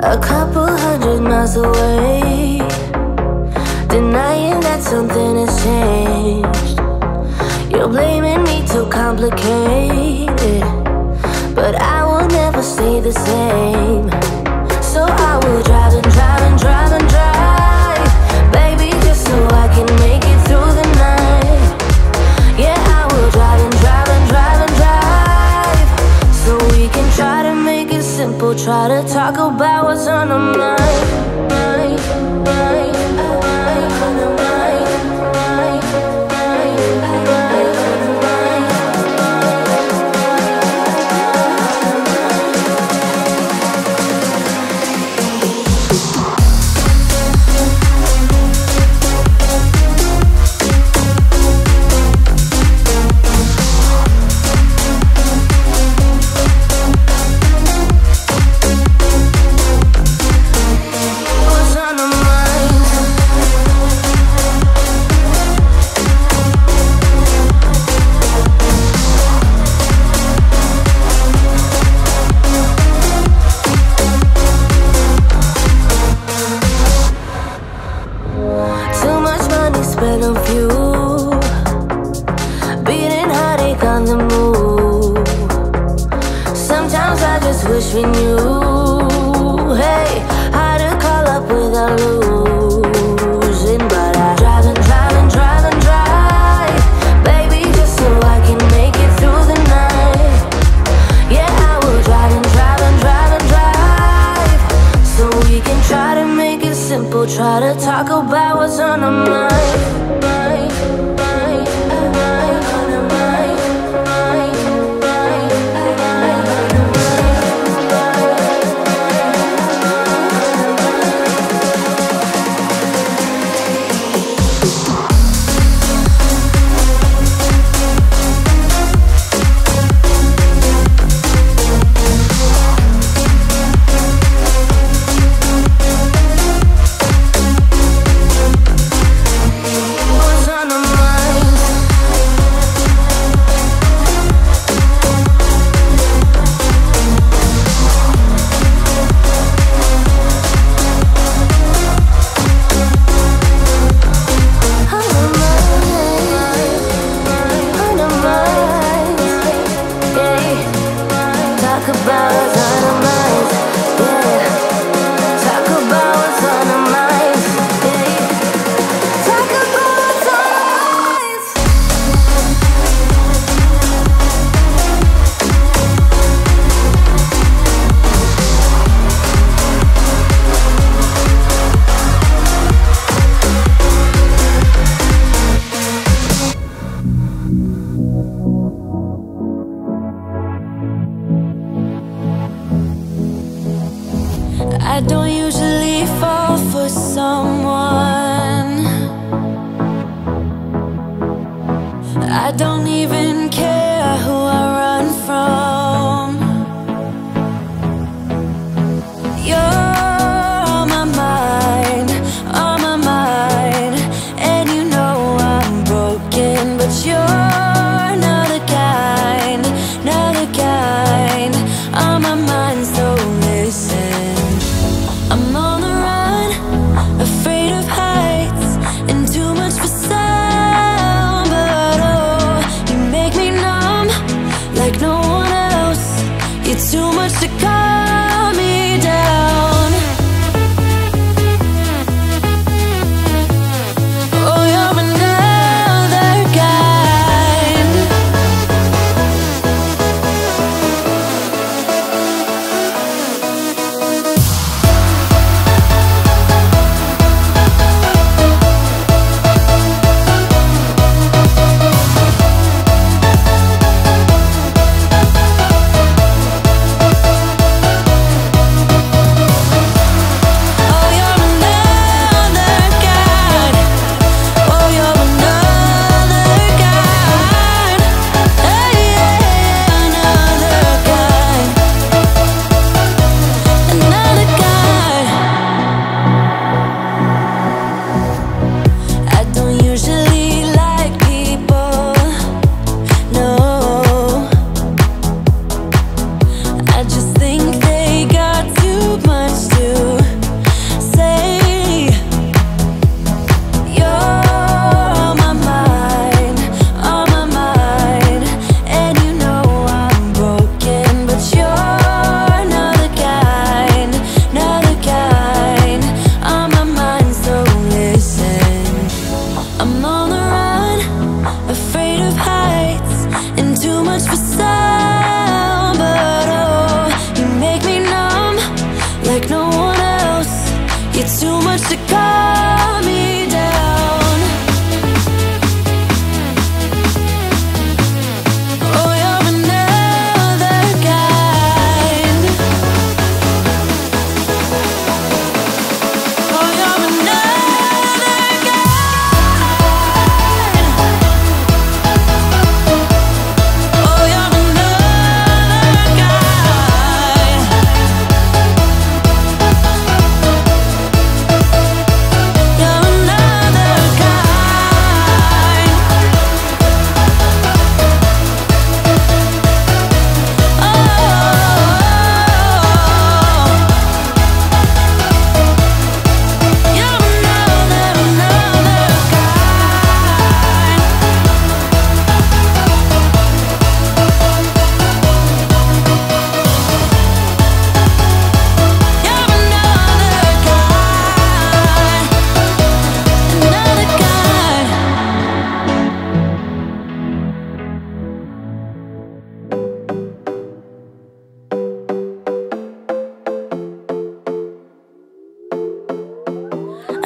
a couple 100 miles away, denying that something has changed. You're blaming me too complicated, but I will never stay the same. So I will drive and drive and drive and drive, baby, just so I can make it through the night. Yeah, I will drive and drive and drive and drive, so we can try to make it simple. Try to talk about what's on our mind. Wish we knew, hey, how to call up without losing. But I drive and drive and drive and drive, baby, just so I can make it through the night. Yeah, I will drive and drive and drive and drive, so we can try to make it simple. Try to talk about what's on our mind. I don't usually fall for someone. I don't even care who I run from. You're on my mind, on my mind. And you know I'm broken, but you're not the kind, not the kind. On my mind, so listen. I'm on the run, afraid of heights, and too much for sound. But oh, you make me numb like no one else. You're too much to calm me down. Oh, you're another kind.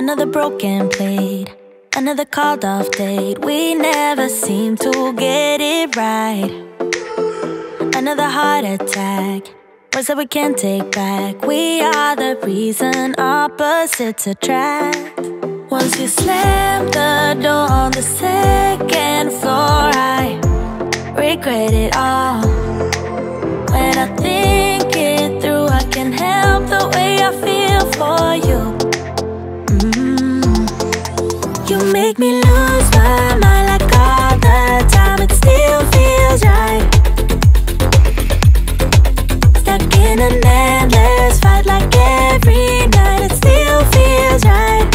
Another broken plate, another called off date. We never seem to get it right. Another heart attack, words that we can't take back. We are the reason opposites attract. Once you slam the door on the second floor, I regret it all. When I think it through, I can't help the way I feel for you. You make me lose my mind like all the time. It still feels right. Stuck in an endless fight like every night. It still feels right.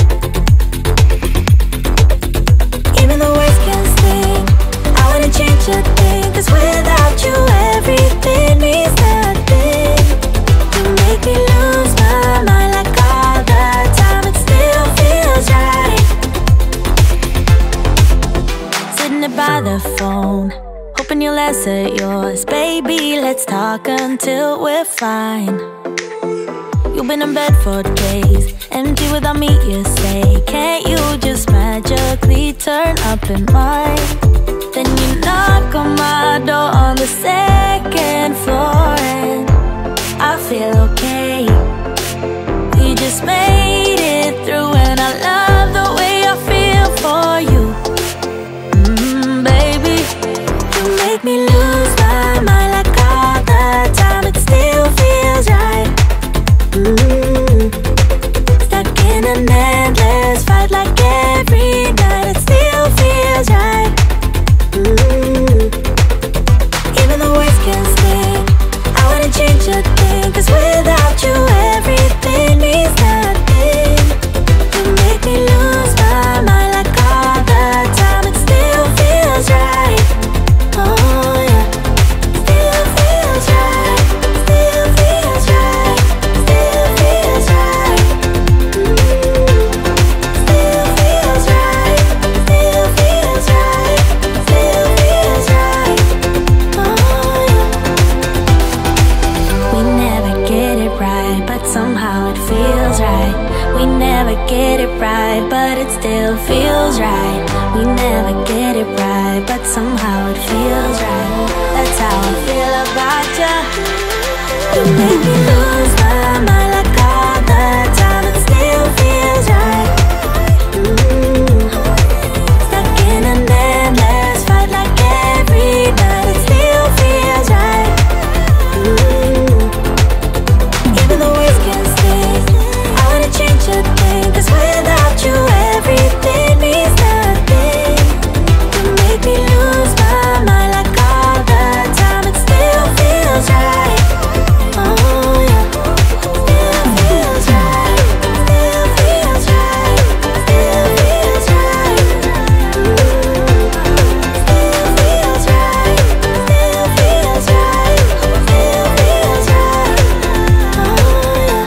Even the words can sting. I wouldn't change a thing, 'cause without you everything means nothing. You make me lose my mind like all the time. It still feels right. Sitting by the phone, hoping you'll answer yours. Baby, let's talk until we're fine. You've been in bed for days, empty without me, you say. Can't you just magically turn up in mine? Then you knock on my door on the second floor, and I feel okay. We just made it through, and I love the way I feel for you. Baby, you make me lose my mind like all the time. It still feels right. Stuck in an endless fight like every night. It still feels right. Even the words can sting. I wouldn't change a thing, 'cause without you everything means nothing. You make me lose my mind like all the time. It still feels right. Oh yeah. Still feels right. Still feels right. Still feels right. Still feels right. Still feels right. Still feels right. Oh yeah. We never get it right, but somehow it feels right. We never get it right, but it still feels right. We never get it right, but somehow it feels right. That's how I feel about you. You make me lose my mind like all the time. It still feels right. Stuck in an endless fight like every night. It still feels right. Even the words can sting. I wouldn't change a thing, 'cause without you everything means nothing. You make me lose my mind like all the time. It still feels right. Oh yeah. Still feels right. Still feels right. Still feels right. Still feels right. Still feels right. Still feels right. Oh yeah.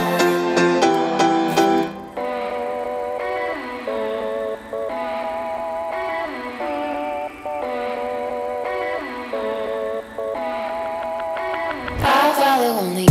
I follow only